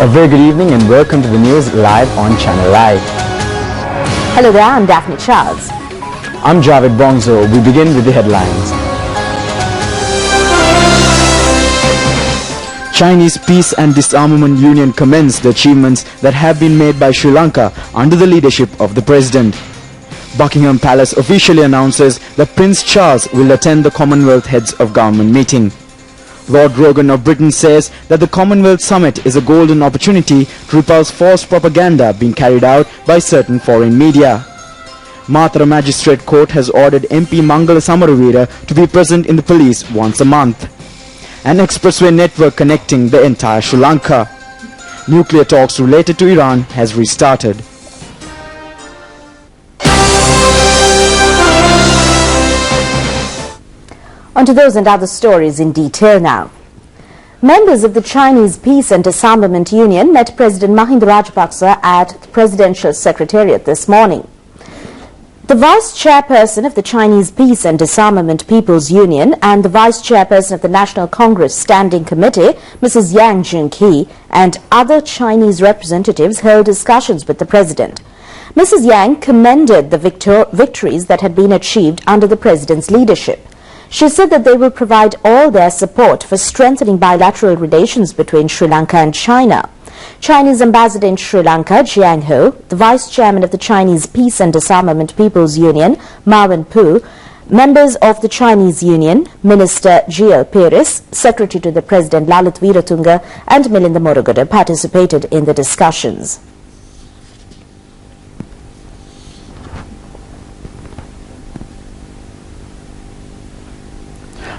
A very good evening and welcome to the news live on Channel Live. Hello there, I'm Daphne Charles. I'm Javed Bongzo. We begin with the headlines. Chinese Peace and Disarmament Union commends the achievements that have been made by Sri Lanka under the leadership of the President. Buckingham Palace officially announces that Prince Charles will attend the Commonwealth Heads of Government meeting. Lord Rogan of Britain says that the Commonwealth Summit is a golden opportunity to repulse false propaganda being carried out by certain foreign media. Mathura Magistrate Court has ordered MP Mangala Samaravira to be present in the police once a month. An expressway network connecting the entire Sri Lanka. Nuclear talks related to Iran has restarted. On to those and other stories in detail now. Members of the Chinese Peace and Disarmament Union met President Mahinda Rajapaksa at the Presidential Secretariat this morning. The Vice Chairperson of the Chinese Peace and Disarmament People's Union and the Vice Chairperson of the National Congress Standing Committee, Mrs. Yang Junqi, and other Chinese representatives held discussions with the President. Mrs. Yang commended the victories that had been achieved under the President's leadership. She said that they will provide all their support for strengthening bilateral relations between Sri Lanka and China. Chinese ambassador in Sri Lanka, Jiang Ho, the vice chairman of the Chinese Peace and Disarmament People's Union, Ma Wen-pu, members of the Chinese Union, Minister G.L. Peris, Secretary to the President Lalit Veeratunga, and Milinda Murugoda participated in the discussions.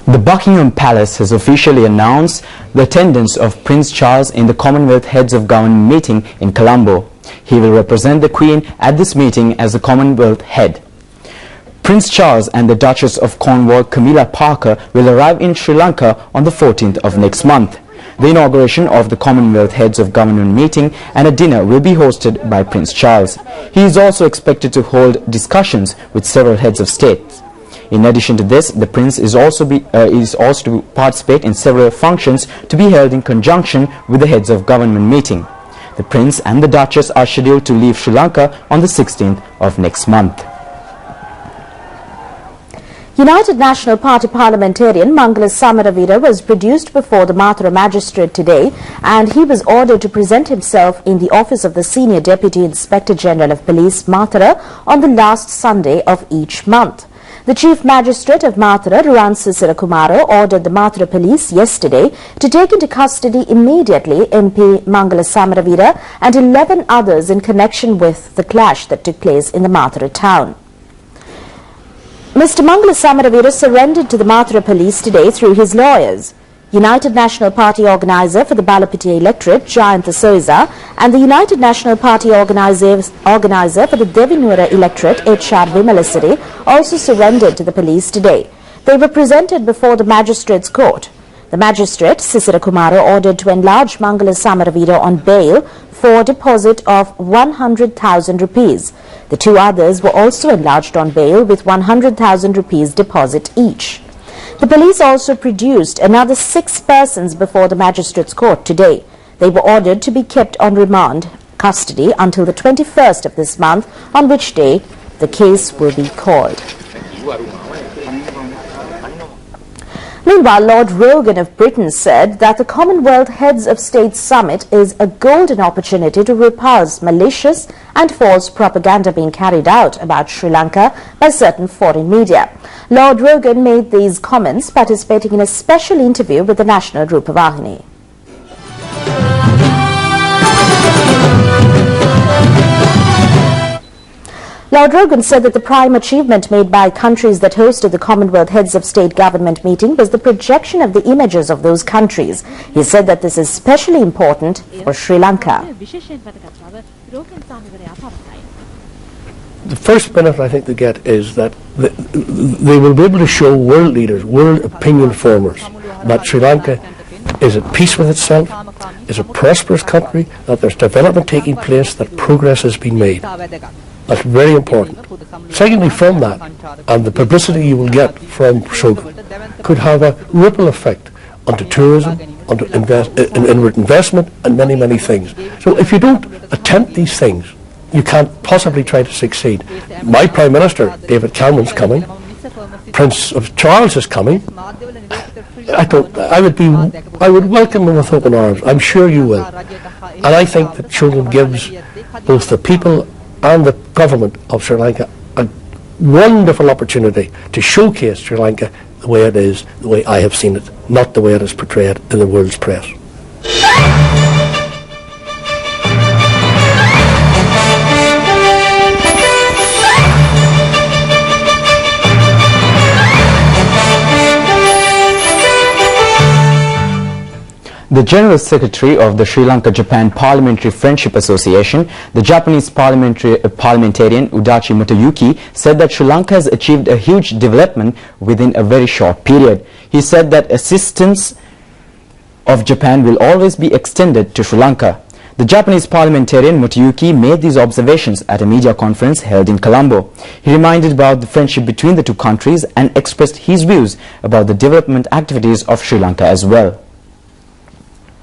The Buckingham Palace has officially announced the attendance of Prince Charles in the Commonwealth Heads of Government meeting in Colombo. He will represent the Queen at this meeting as the Commonwealth head. Prince Charles and the Duchess of Cornwall, Camilla Parker, will arrive in Sri Lanka on the 14th of next month. The inauguration of the Commonwealth Heads of Government meeting and a dinner will be hosted by Prince Charles. He is also expected to hold discussions with several heads of state. In addition to this, the Prince is also to participate in several functions to be held in conjunction with the Heads of Government meeting. The Prince and the Duchess are scheduled to leave Sri Lanka on the 16th of next month. United National Party parliamentarian Mangala Samaravira was produced before the Mathura magistrate today, and he was ordered to present himself in the office of the Senior Deputy Inspector General of Police, Mathura, on the last Sunday of each month. The Chief Magistrate of Mathura, Ruan Sisira ordered the Mathura police yesterday to take into custody immediately MP Mangala Samaravira and 11 others in connection with the clash that took place in the Mathura town. Mr. Mangala Samaravira surrendered to the Mathura police today through his lawyers. United National Party organizer for the Balapitiya electorate, Jayantha Soiza, and the United National Party organizer for the Devinura electorate, H.R. Vimalasiri, also surrendered to the police today. They were presented before the magistrate's court. The magistrate, Sisira Kumara, ordered to enlarge Mangala Samaravira on bail for deposit of 100,000 rupees. The two others were also enlarged on bail with 100,000 rupees deposit each. The police also produced another 6 persons before the magistrate's court today. They were ordered to be kept on remand custody until the 21st of this month, on which day the case will be called. Meanwhile, Lord Rogan of Britain said that the Commonwealth Heads of State Summit is a golden opportunity to repulse malicious and false propaganda being carried out about Sri Lanka by certain foreign media. Lord Rogan made these comments participating in a special interview with the national Rupavahini. Lord Rogan said that the prime achievement made by countries that hosted the Commonwealth Heads of State Government meeting was the projection of the images of those countries. He said that this is especially important for Sri Lanka. The first benefit I think they get is that they will be able to show world leaders, world opinion formers, that Sri Lanka is at peace with itself, is a prosperous country, that there's development taking place, that progress has been made. That's very important. Secondly, from that, and the publicity you will get from Shogun, could have a ripple effect onto tourism, under inward investment and many, many things. So if you don't attempt these things, you can't possibly try to succeed. My Prime Minister, David Cameron's coming. Prince of Charles is coming. I would welcome him with open arms. I'm sure you will. And I think that children gives both the people and the government of Sri Lanka a wonderful opportunity to showcase Sri Lanka the way it is, the way I have seen it, not the way it is portrayed in the world's press. The General Secretary of the Sri Lanka-Japan Parliamentary Friendship Association, the Japanese parliamentarian Udachi Motoyuki, said that Sri Lanka has achieved a huge development within a very short period. He said that assistance of Japan will always be extended to Sri Lanka. The Japanese parliamentarian Motoyuki made these observations at a media conference held in Colombo. He reminded about the friendship between the two countries and expressed his views about the development activities of Sri Lanka as well.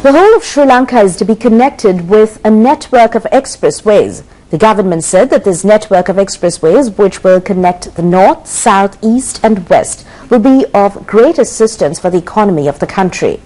The whole of Sri Lanka is to be connected with a network of expressways. The government said that this network of expressways, which will connect the north, south, east and west, will be of great assistance for the economy of the country.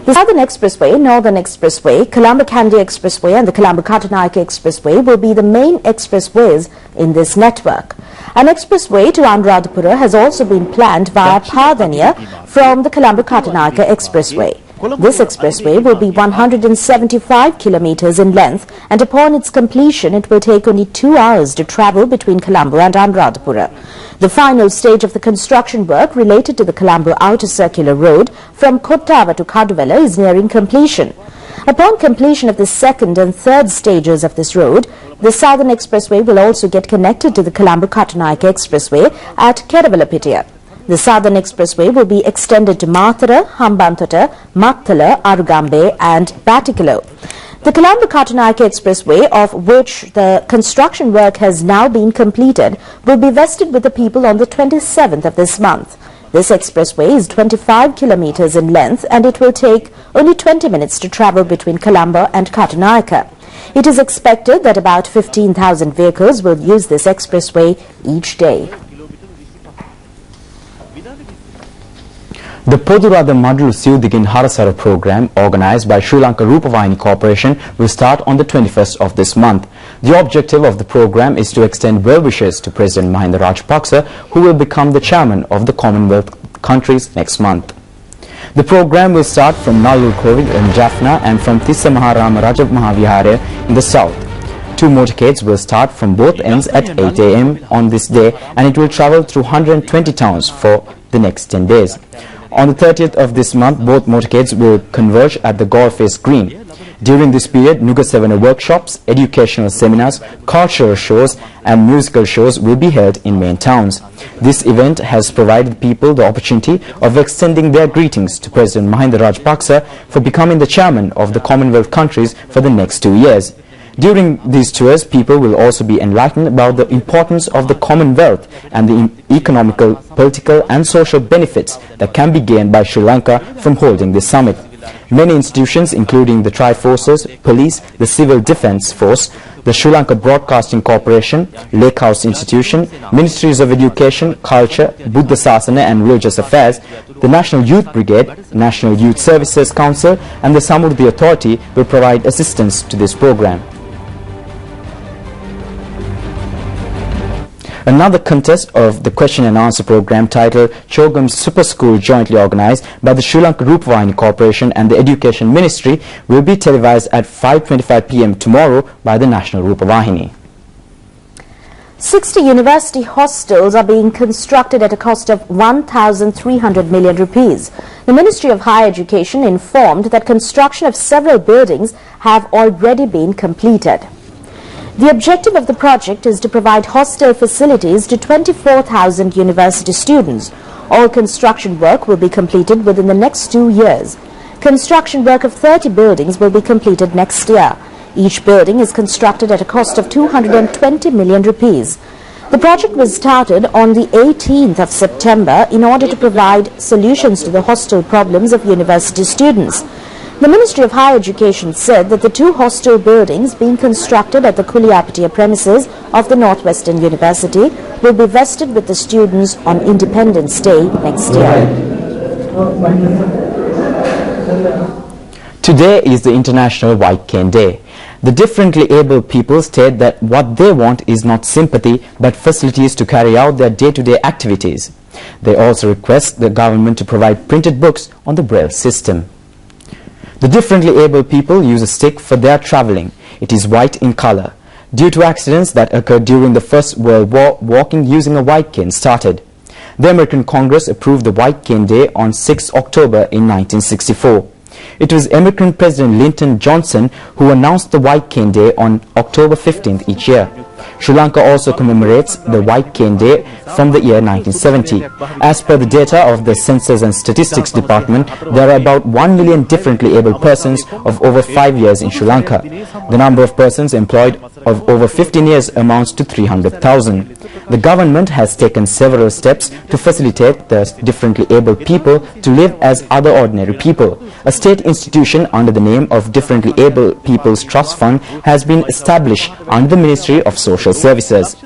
The Southern Expressway, Northern Expressway, Colombo-Kandy Expressway and the Colombo-Katunayake Expressway will be the main expressways in this network. An expressway to Anuradhapura has also been planned via Pardhania from the Colombo-Katunayake Expressway. This expressway will be 175 kilometers in length, and upon its completion it will take only 2 hours to travel between Colombo and Anuradhapura. The final stage of the construction work related to the Colombo Outer Circular Road from Kottava to Kaduvela is nearing completion. Upon completion of the second and third stages of this road, the Southern Expressway will also get connected to the Colombo-Katunayake Expressway at Kedavalapitiya. The Southern Expressway will be extended to Mathura, Hambantota, Mattala, Arugambe and Batikalo. The Colombo-Katunayake Expressway, of which the construction work has now been completed, will be vested with the people on the 27th of this month. This expressway is 25 kilometers in length and it will take only 20 minutes to travel between Colombo and Katunayake. It is expected that about 15,000 vehicles will use this expressway each day. The Podurada Madru Siudigin Harasara program, organized by Sri Lanka Rupavahini Corporation, will start on the 21st of this month. The objective of the program is to extend well wishes to President Mahinda Rajapaksa, who will become the chairman of the Commonwealth countries next month. The program will start from Nallur Kovid in Jaffna and from Tissa Maharama Raja Mahavihara in the south. 2 motorcades will start from both ends at 8 a.m. on this day, and it will travel through 120 towns for the next 10 days. On the 30th of this month, both motorcades will converge at the Goreface Green. During this period, Nugasavana workshops, educational seminars, cultural shows and musical shows will be held in main towns. This event has provided people the opportunity of extending their greetings to President Mahinda Rajapaksa for becoming the chairman of the Commonwealth countries for the next 2 years. During these tours, people will also be enlightened about the importance of the Commonwealth and the economical, political and social benefits that can be gained by Sri Lanka from holding this summit. Many institutions, including the Tri-Forces, Police, the Civil Defence Force, the Sri Lanka Broadcasting Corporation, Lake House Institution, Ministries of Education, Culture, Buddha Sasana and Religious Affairs, the National Youth Brigade, National Youth Services Council and the Samurdhi Authority will provide assistance to this program. Another contest of the question and answer program titled Chogam Super School, jointly organized by the Sri Lanka Rupavahini Corporation and the Education Ministry, will be televised at 5:25 p.m. tomorrow by the National Rupavahini. 60 university hostels are being constructed at a cost of 1,300 million rupees. The Ministry of Higher Education informed that construction of several buildings have already been completed. The objective of the project is to provide hostel facilities to 24,000 university students. All construction work will be completed within the next 2 years. Construction work of 30 buildings will be completed next year. Each building is constructed at a cost of 220 million rupees. The project was started on the 18th of September in order to provide solutions to the hostel problems of university students. The Ministry of Higher Education said that the two hostel buildings being constructed at the Kuliapatiya premises of the Northwestern University will be vested with the students on Independence Day next year. Today is the International White Cane Day. The differently abled people state that what they want is not sympathy but facilities to carry out their day-to-day activities. They also request the government to provide printed books on the Braille system. The differently abled people use a stick for their traveling. It is white in color. Due to accidents that occurred during the First World War, walking using a white cane started. The American Congress approved the White Cane Day on 6 October in 1964. It was American President Lyndon Johnson who announced the White Cane Day on October 15th each year. Sri Lanka also commemorates the White Cane Day from the year 1970. As per the data of the Census and Statistics Department, there are about 1 million differently able persons of over 5 years in Sri Lanka. The number of persons employed of over 15 years amounts to 300,000. The government has taken several steps to facilitate the differently able people to live as other ordinary people. A state institution under the name of Differently Able People's Trust Fund has been established under the Ministry of Social Services.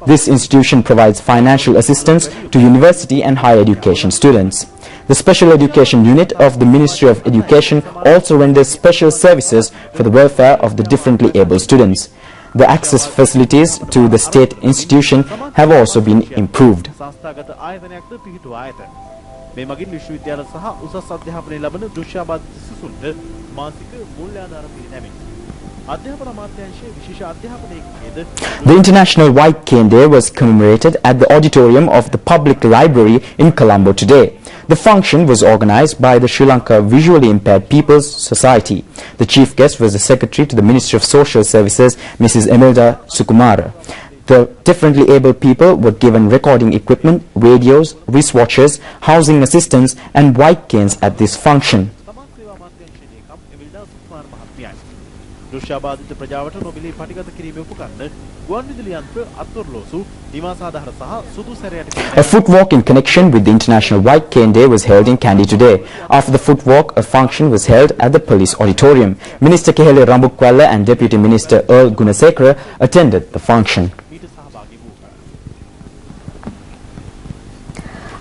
This institution provides financial assistance to university and higher education students. The Special Education Unit of the Ministry of Education also renders special services for the welfare of the differently able students. The access facilities to the state institution have also been improved. The International White Cane Day was commemorated at the auditorium of the Public Library in Colombo today. The function was organized by the Sri Lanka Visually Impaired People's Society. The chief guest was the Secretary to the Ministry of Social Services, Mrs. Emilda Sukumara. The differently able people were given recording equipment, radios, wristwatches, housing assistance and white canes at this function. A footwalk in connection with the International White Cane Day was held in Kandy today. After the footwalk, a function was held at the police auditorium. Minister Kehele Rambukwalla and Deputy Minister Earl Gunasekara attended the function.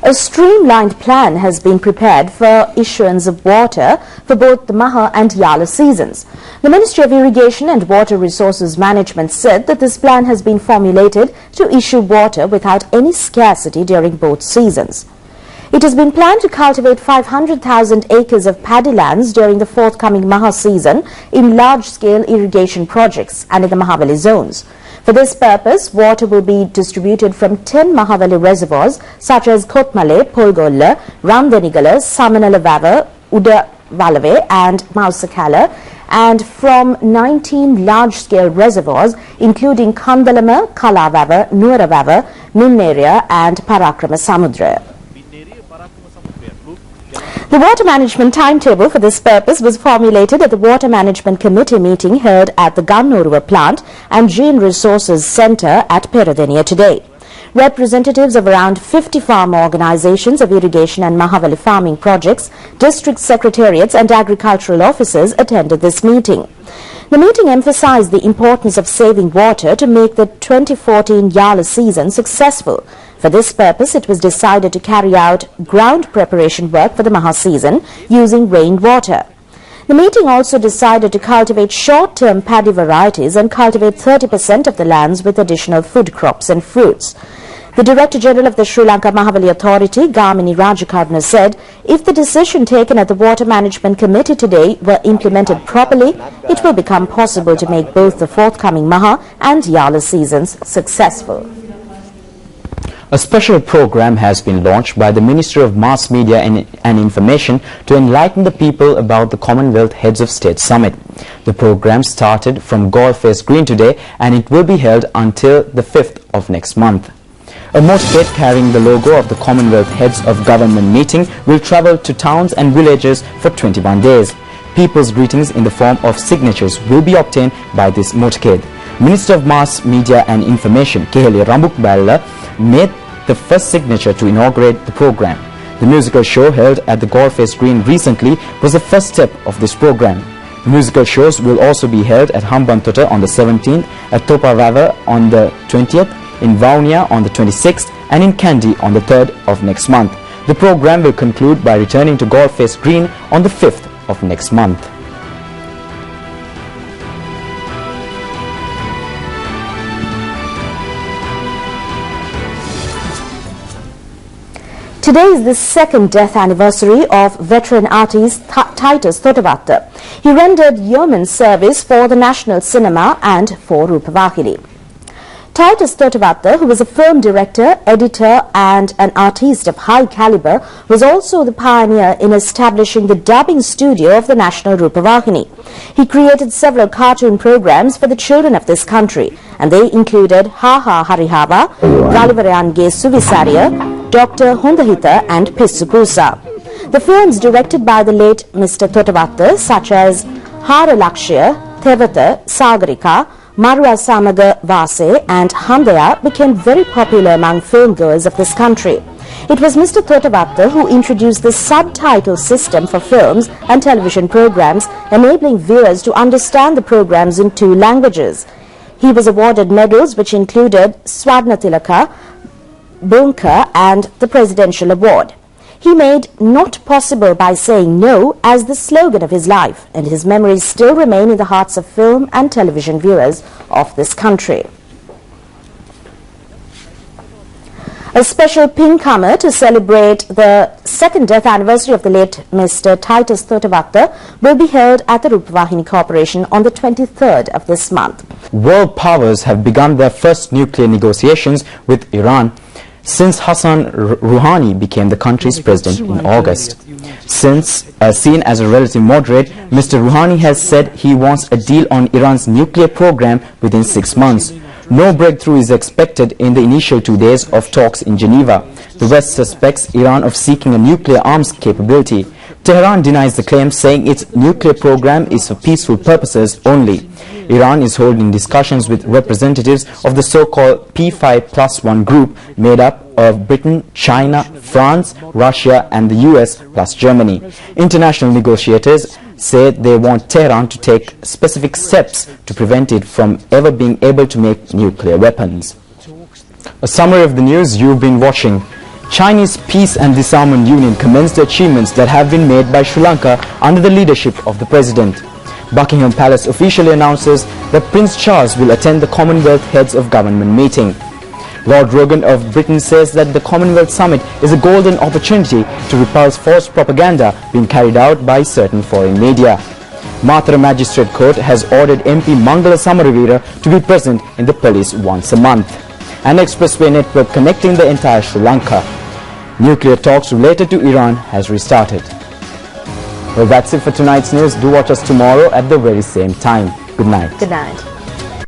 A streamlined plan has been prepared for issuance of water for both the Maha and Yala seasons. The Ministry of Irrigation and Water Resources Management said that this plan has been formulated to issue water without any scarcity during both seasons. It has been planned to cultivate 500,000 acres of paddy lands during the forthcoming Maha season in large-scale irrigation projects and in the Mahavali zones. For this purpose, water will be distributed from 10 Mahavali reservoirs such as Kotmale, Polgolla, Ramdenigala, Samanala Uda Valave and Mausakala, and from 19 large-scale reservoirs including Kandalama, Kalavava, Nuaravava, Minneria and Parakrama Samudra. The water management timetable for this purpose was formulated at the Water Management Committee meeting held at the Gannoruva Plant and Gene Resources Centre at Peradeniya today. Representatives of around 50 farm organizations of irrigation and Mahavali farming projects, district secretariats and agricultural officers attended this meeting. The meeting emphasized the importance of saving water to make the 2014 Yala season successful. For this purpose, it was decided to carry out ground preparation work for the Maha season using rainwater. The meeting also decided to cultivate short-term paddy varieties and cultivate 30% of the lands with additional food crops and fruits. The Director General of the Sri Lanka Mahavali Authority, Gamini Rajakarna, said if the decision taken at the Water Management Committee today were implemented properly, it will become possible to make both the forthcoming Maha and Yala seasons successful. A special program has been launched by the Ministry of Mass Media and Information to enlighten the people about the Commonwealth Heads of State Summit. The program started from Galle Green today and it will be held until the 5th of next month. A motorcade carrying the logo of the Commonwealth Heads of Government meeting will travel to towns and villages for 21 days. People's greetings in the form of signatures will be obtained by this motorcade. Minister of Mass Media and Information, Keheli Rambukballa, made the first signature to inaugurate the program. The musical show held at the Golface Green recently was the first step of this program. The musical shows will also be held at Hambantota on the 17th, at Rupavahini on the 20th, in Vaunia on the 26th, and in Kandy on the 3rd of next month. The program will conclude by returning to Golface Green on the 5th of next month. Today is the second death anniversary of veteran artist Titus Thottawatta. He rendered yeoman service for the national cinema and for Rupavahini. Titus Thottawatta, who was a film director, editor and an artiste of high caliber, was also the pioneer in establishing the dubbing studio of the national Rupavahini. He created several cartoon programs for the children of this country, and they included Ha Ha Harihava, Galivarayange Suvisariya, Dr. Hondahita and Pissupusa. The films directed by the late Mr. Thottawatta, such as Hara Lakshya, Thevata, Sagarika, Marwa Samaga Vase and Handaya, became very popular among filmgoers of this country. It was Mr. Thottawatta who introduced the subtitle system for films and television programs, enabling viewers to understand the programs in 2 languages. He was awarded medals which included Swarna Tilaka, Bunker and the Presidential Award. He made "not possible by saying no" as the slogan of his life, and his memories still remain in the hearts of film and television viewers of this country. A special pin-comer to celebrate the second death anniversary of the late Mr. Titus Thottawatta will be held at the Rupavahini Corporation on the 23rd of this month. World powers have begun their first nuclear negotiations with Iran since Hassan Rouhani became the country's president in August. Since seen as a relative moderate, Mr. Rouhani has said he wants a deal on Iran's nuclear program within 6 months. No breakthrough is expected in the initial 2 days of talks in Geneva. The West suspects Iran of seeking a nuclear arms capability. Tehran denies the claim, saying its nuclear program is for peaceful purposes only. Iran is holding discussions with representatives of the so-called P5+1 group made up of Britain, China, France, Russia and the US plus Germany. International negotiators say they want Tehran to take specific steps to prevent it from ever being able to make nuclear weapons. A summary of the news you've been watching. Chinese Peace and Disarmament Union commends the achievements that have been made by Sri Lanka under the leadership of the President. Buckingham Palace officially announces that Prince Charles will attend the Commonwealth Heads of Government meeting. Lord Rogan of Britain says that the Commonwealth Summit is a golden opportunity to repulse false propaganda being carried out by certain foreign media. Mathura Magistrate Court has ordered MP Mangala Samaravira to be present in the police once a month. An expressway network connecting the entire Sri Lanka. Nuclear talks related to Iran has restarted. Well, that's it for tonight's news. Do watch us tomorrow at the very same time. Good night. Good night.